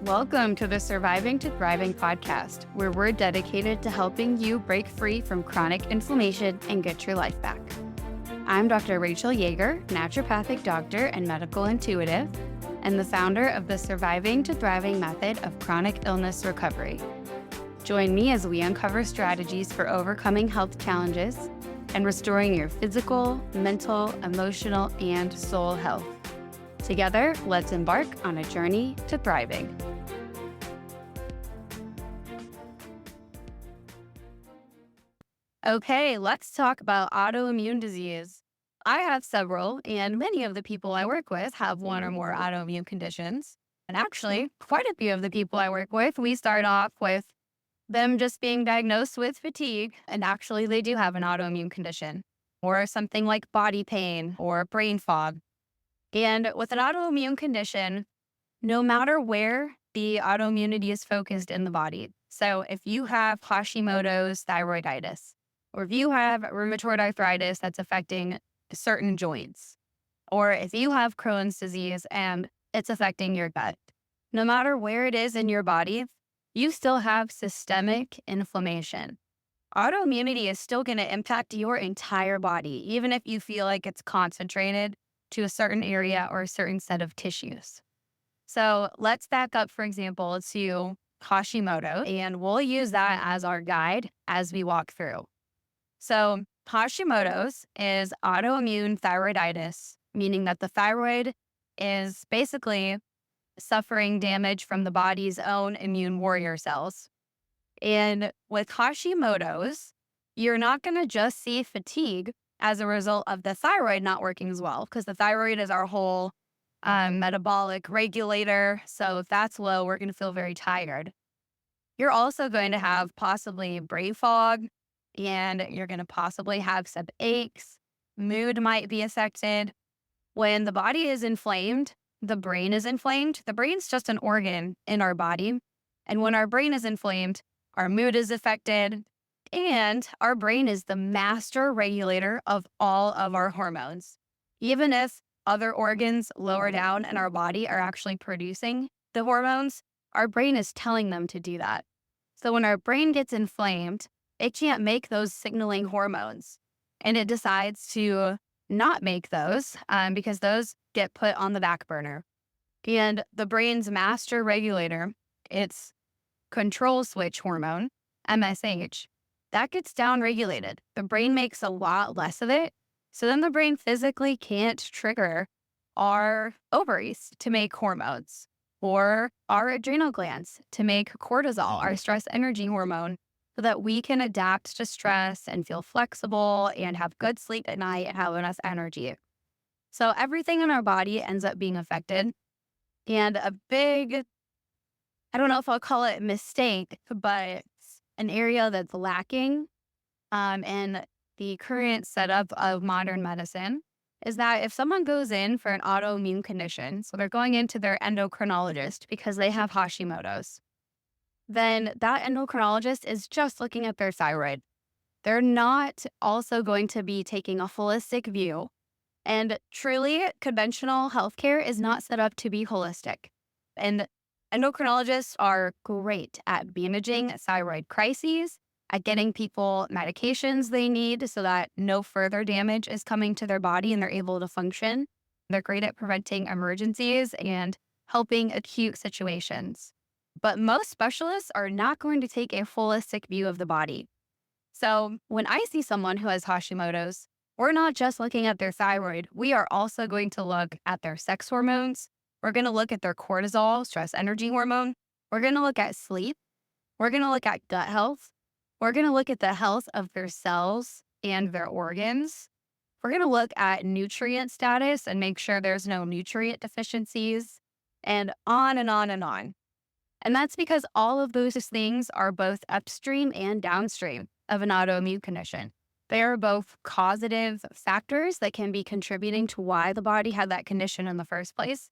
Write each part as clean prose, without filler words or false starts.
Welcome to the Surviving to Thriving podcast, where we're dedicated to helping you break free from chronic inflammation and get your life back. I'm Dr. Rachel Yeager, naturopathic doctor and medical intuitive, and the founder of the Surviving to Thriving method of chronic illness recovery. Join me as we uncover strategies for overcoming health challenges and restoring your physical, mental, emotional, and soul health. Together, let's embark on a journey to thriving. Okay, let's talk about autoimmune disease. I have several, and many of the people I work with have one or more autoimmune conditions. And actually, quite a few of the people I work with, we start off with them just being diagnosed with fatigue, and actually they do have an autoimmune condition, or something like body pain or brain fog. And with an autoimmune condition, no matter where the autoimmunity is focused in the body. So if you have Hashimoto's thyroiditis, or if you have rheumatoid arthritis that's affecting certain joints, or if you have Crohn's disease and it's affecting your gut, no matter where it is in your body, you still have systemic inflammation. Autoimmunity is still going to impact your entire body, even if you feel like it's concentrated to a certain area or a certain set of tissues. So let's back up, for example, to Hashimoto, and we'll use that as our guide as we walk through. So Hashimoto's is autoimmune thyroiditis, meaning that the thyroid is basically suffering damage from the body's own immune warrior cells. And with Hashimoto's, you're not going to just see fatigue as a result of the thyroid not working as well, because the thyroid is our whole metabolic regulator. So if that's low, we're going to feel very tired. You're also going to have possibly brain fog, and you're going to possibly have some aches. Mood might be affected. When the body is inflamed, the brain is inflamed. The brain's just an organ in our body. And when our brain is inflamed, our mood is affected. And our brain is the master regulator of all of our hormones. Even if other organs lower down in our body are actually producing the hormones, our brain is telling them to do that. So when our brain gets inflamed, it can't make those signaling hormones, and it decides to not make those because those get put on the back burner. And the brain's master regulator, its control switch hormone, MSH, that gets downregulated. The brain makes a lot less of it. So then the brain physically can't trigger our ovaries to make hormones or our adrenal glands to make cortisol, our stress energy hormone, so that we can adapt to stress and feel flexible and have good sleep at night and have enough energy. So everything in our body ends up being affected. And a big, I don't know if I'll call it mistake, but an area that's lacking in the current setup of modern medicine is that if someone goes in for an autoimmune condition, so they're going into their endocrinologist because they have Hashimoto's, then that endocrinologist is just looking at their thyroid. They're not also going to be taking a holistic view. And truly, conventional healthcare is not set up to be holistic. And endocrinologists are great at managing thyroid crises, at getting people medications they need so that no further damage is coming to their body and they're able to function. They're great at preventing emergencies and helping acute situations. But most specialists are not going to take a holistic view of the body. So when I see someone who has Hashimoto's, we're not just looking at their thyroid. We are also going to look at their sex hormones. We're going to look at their cortisol, stress energy hormone. We're going to look at sleep. We're going to look at gut health. We're going to look at the health of their cells and their organs. We're going to look at nutrient status and make sure there's no nutrient deficiencies, and on and on and on. And that's because all of those things are both upstream and downstream of an autoimmune condition. They are both causative factors that can be contributing to why the body had that condition in the first place.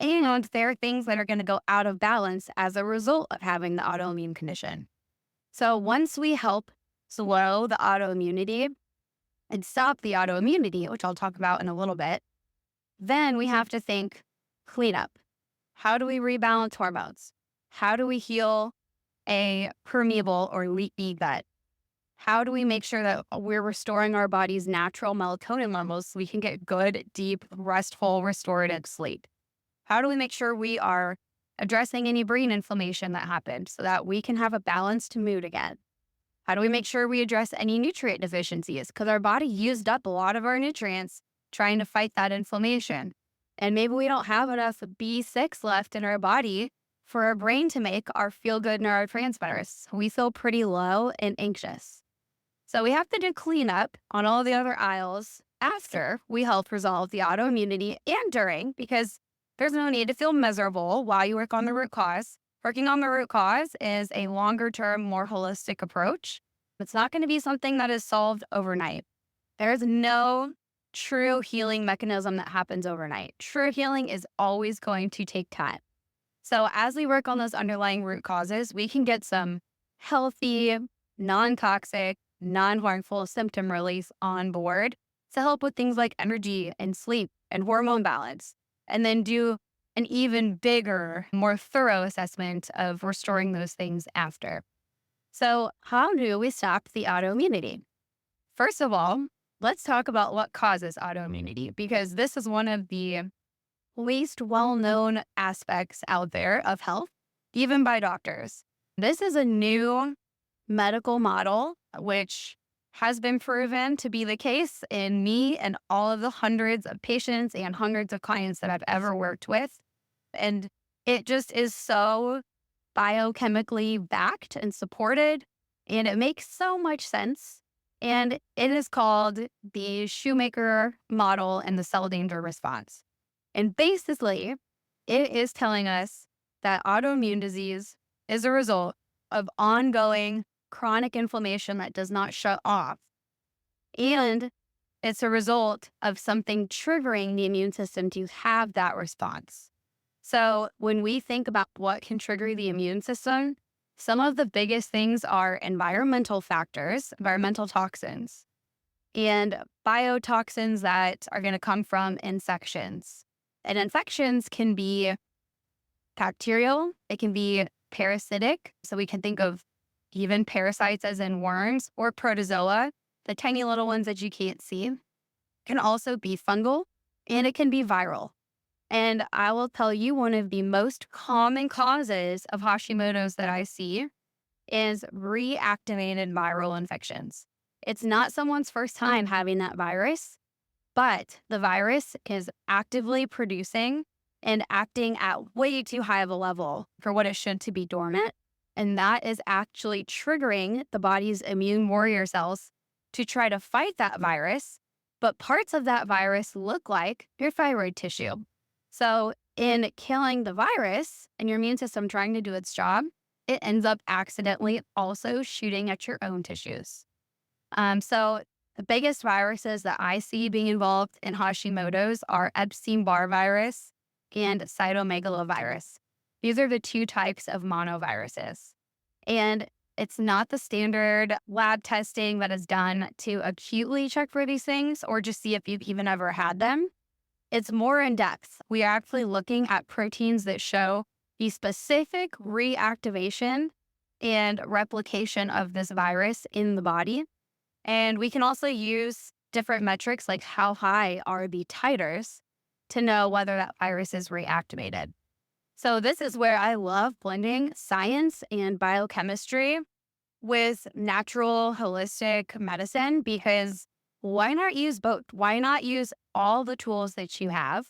And there are things that are going to go out of balance as a result of having the autoimmune condition. So once we help slow the autoimmunity and stop the autoimmunity, which I'll talk about in a little bit, then we have to think cleanup. How do we rebalance hormones? How do we heal a permeable or leaky gut? How do we make sure that we're restoring our body's natural melatonin levels so we can get good, deep, restful, restorative sleep? How do we make sure we are addressing any brain inflammation that happened so that we can have a balanced mood again? How do we make sure we address any nutrient deficiencies? Because our body used up a lot of our nutrients trying to fight that inflammation. And maybe we don't have enough B6 left in our body for our brain to make our feel-good neurotransmitters. We feel pretty low and anxious. So we have to do cleanup on all the other aisles after we help resolve the autoimmunity and during, because there's no need to feel miserable while you work on the root cause. Working on the root cause is a longer term, more holistic approach. It's not going to be something that is solved overnight. There's no true healing mechanism that happens overnight. True healing is always going to take time. So as we work on those underlying root causes, we can get some healthy, non-toxic, non-harmful symptom relief on board to help with things like energy and sleep and hormone balance, and then do an even bigger, more thorough assessment of restoring those things after. So how do we stop the autoimmunity? First of all, let's talk about what causes autoimmunity, because this is one of the least well-known aspects out there of health, even by doctors. This is a new medical model, which has been proven to be the case in me and all of the hundreds of patients and hundreds of clients that I've ever worked with. And it just is so biochemically backed and supported, and it makes so much sense. And it is called the Shoemaker model and the cell danger response. And basically, it is telling us that autoimmune disease is a result of ongoing chronic inflammation that does not shut off. And it's a result of something triggering the immune system to have that response. So when we think about what can trigger the immune system, some of the biggest things are environmental factors, environmental toxins, and biotoxins that are going to come from infections. And infections can be bacterial, it can be parasitic. So we can think of even parasites as in worms, or protozoa, the tiny little ones that you can't see. It can also be fungal, and it can be viral. And I will tell you, one of the most common causes of Hashimoto's that I see is reactivated viral infections. It's not someone's first time having that virus, but the virus is actively producing and acting at way too high of a level for what it should to be dormant. And that is actually triggering the body's immune warrior cells to try to fight that virus. But parts of that virus look like your thyroid tissue. So in killing the virus and your immune system trying to do its job, it ends up accidentally also shooting at your own tissues. So the biggest viruses that I see being involved in Hashimoto's are Epstein-Barr virus and cytomegalovirus. These are the two types of monoviruses. And it's not the standard lab testing that is done to acutely check for these things or just see if you've even ever had them. It's more in depth. We are actually looking at proteins that show the specific reactivation and replication of this virus in the body. And we can also use different metrics like how high are the titers to know whether that virus is reactivated. So this is where I love blending science and biochemistry with natural holistic medicine, because why not use both? Why not use all the tools that you have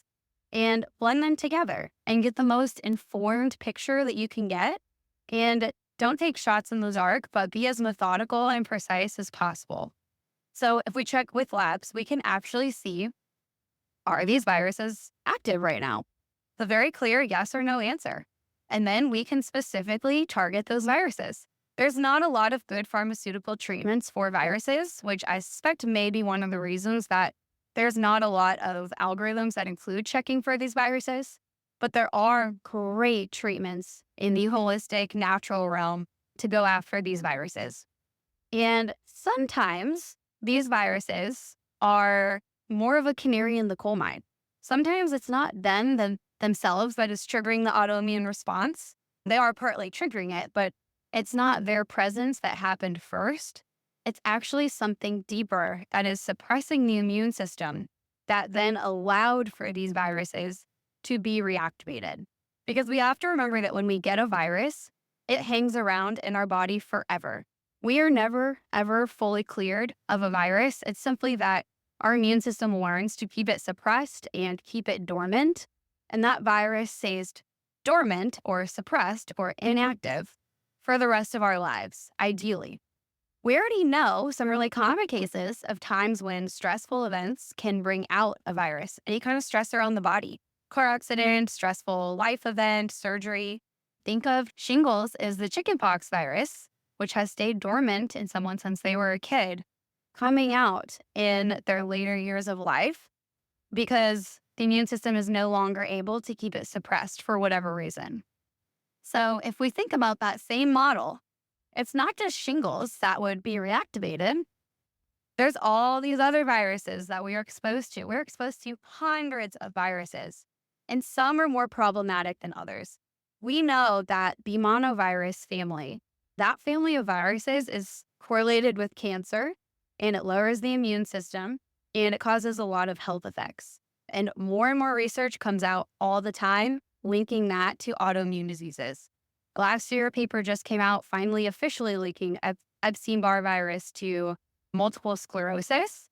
and blend them together and get the most informed picture that you can get? And don't take shots in the dark, but be as methodical and precise as possible. So if we check with labs, we can actually see, are these viruses active right now? It's a very clear yes or no answer. And then we can specifically target those viruses. There's not a lot of good pharmaceutical treatments for viruses, which I suspect may be one of the reasons that there's not a lot of algorithms that include checking for these viruses. But there are great treatments in the holistic, natural realm to go after these viruses. And sometimes these viruses are more of a canary in the coal mine. Sometimes it's not them themselves that is triggering the autoimmune response, They are partly triggering it, but it's not their presence that happened first. It's actually something deeper that is suppressing the immune system that then allowed for these viruses to be reactivated. Because we have to remember that when we get a virus, it hangs around in our body forever. We are never, ever fully cleared of a virus. It's simply that our immune system learns to keep it suppressed and keep it dormant. And that virus stays dormant or suppressed or inactive for the rest of our lives, ideally. We already know some really common cases of times when stressful events can bring out a virus, any kind of stressor on the body. Car accident, stressful life event, surgery. Think of shingles as the chickenpox virus, which has stayed dormant in someone since they were a kid, coming out in their later years of life because the immune system is no longer able to keep it suppressed for whatever reason. So if we think about that same model, it's not just shingles that would be reactivated. There's all these other viruses that we are exposed to. We're exposed to hundreds of viruses, and some are more problematic than others. We know that the monovirus family, that family of viruses is correlated with cancer, and it lowers the immune system, and it causes a lot of health effects. And more research comes out all the time linking that to autoimmune diseases. Last year, a paper just came out finally officially linking Epstein-Barr virus to multiple sclerosis,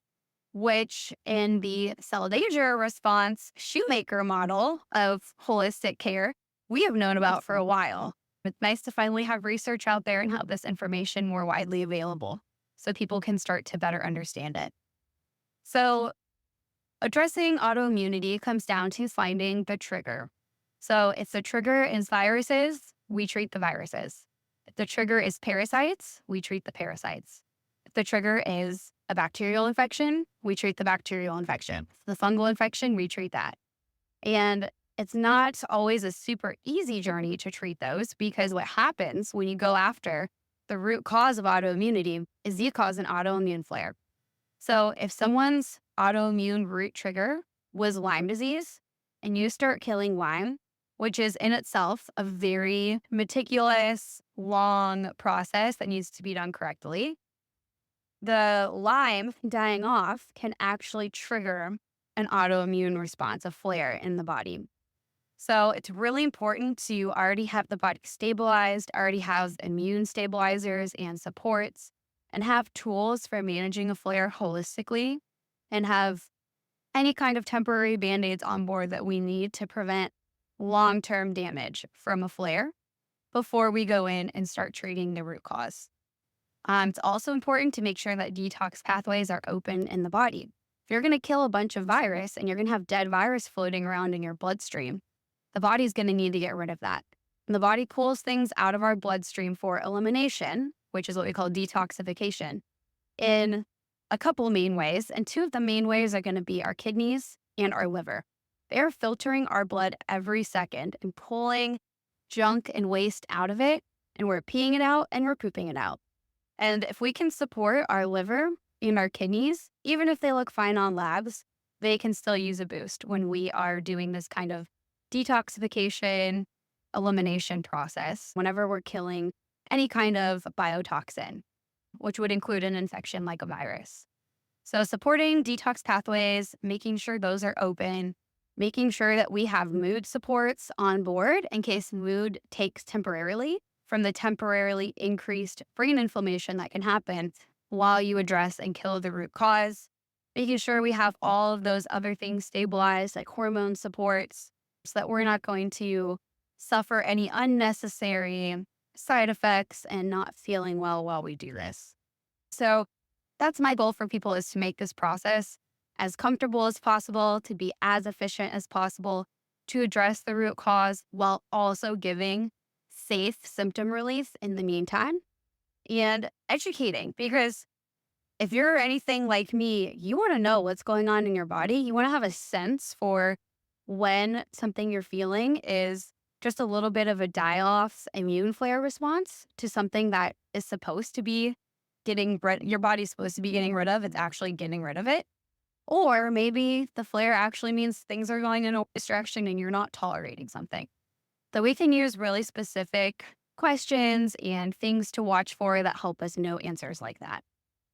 which in the cell danger response shoemaker model of holistic care, we have known about for a while. It's nice to finally have research out there and have this information more widely available so people can start to better understand it. So addressing autoimmunity comes down to finding the trigger. So if the trigger is viruses, we treat the viruses. If the trigger is parasites, we treat the parasites. If the trigger is a bacterial infection, we treat the bacterial infection. If the fungal infection, we treat that. And it's not always a super easy journey to treat those because what happens when you go after the root cause of autoimmunity is you cause an autoimmune flare. So if someone's autoimmune root trigger was Lyme disease and you start killing Lyme, which is in itself a very meticulous, long process that needs to be done correctly, the Lyme dying off can actually trigger an autoimmune response, a flare in the body. So it's really important to already have the body stabilized, already have immune stabilizers and supports, and have tools for managing a flare holistically, and have any kind of temporary band-aids on board that we need to prevent long-term damage from a flare before we go in and start treating the root cause. It's also important to make sure that detox pathways are open in the body. If you're going to kill a bunch of virus and you're going to have dead virus floating around in your bloodstream, the body's going to need to get rid of that. And the body pulls things out of our bloodstream for elimination, which is what we call detoxification, in a couple main ways. And two of the main ways are going to be our kidneys and our liver. They're filtering our blood every second and pulling junk and waste out of it. And we're peeing it out and we're pooping it out. And if we can support our liver and our kidneys, even if they look fine on labs, they can still use a boost when we are doing this kind of detoxification, elimination process, whenever we're killing any kind of biotoxin, which would include an infection like a virus. So supporting detox pathways, making sure those are open, making sure that we have mood supports on board in case mood takes temporarily from the temporarily increased brain inflammation that can happen while you address and kill the root cause, making sure we have all of those other things stabilized like hormone supports so that we're not going to suffer any unnecessary side effects and not feeling well while we do this. So that's my goal for people, is to make this process as comfortable as possible, to be as efficient as possible, to address the root cause while also giving safe symptom relief in the meantime, and educating. Because if you're anything like me, you want to know what's going on in your body. You want to have a sense for when something you're feeling is just a little bit of a die-off immune flare response to something that is supposed to be your body's supposed to be getting rid of. It's actually getting rid of it. Or maybe the flare actually means things are going in a direction and you're not tolerating something. So we can use really specific questions and things to watch for that help us know answers like that.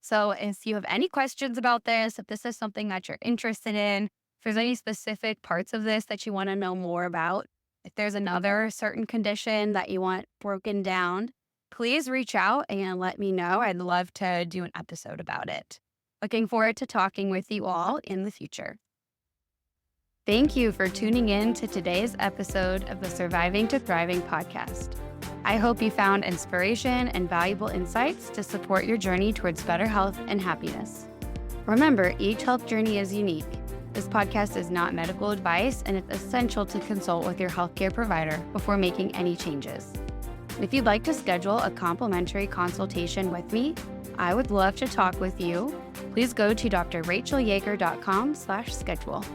So if you have any questions about this, if this is something that you're interested in, if there's any specific parts of this that you want to know more about, if there's another certain condition that you want broken down, please reach out and let me know. I'd love to do an episode about it. Looking forward to talking with you all in the future. Thank you for tuning in to today's episode of the Surviving to Thriving podcast. I hope you found inspiration and valuable insights to support your journey towards better health and happiness. Remember, each health journey is unique. This podcast is not medical advice, and it's essential to consult with your healthcare provider before making any changes. If you'd like to schedule a complimentary consultation with me, I would love to talk with you. Please go to drrachelyager.com/schedule.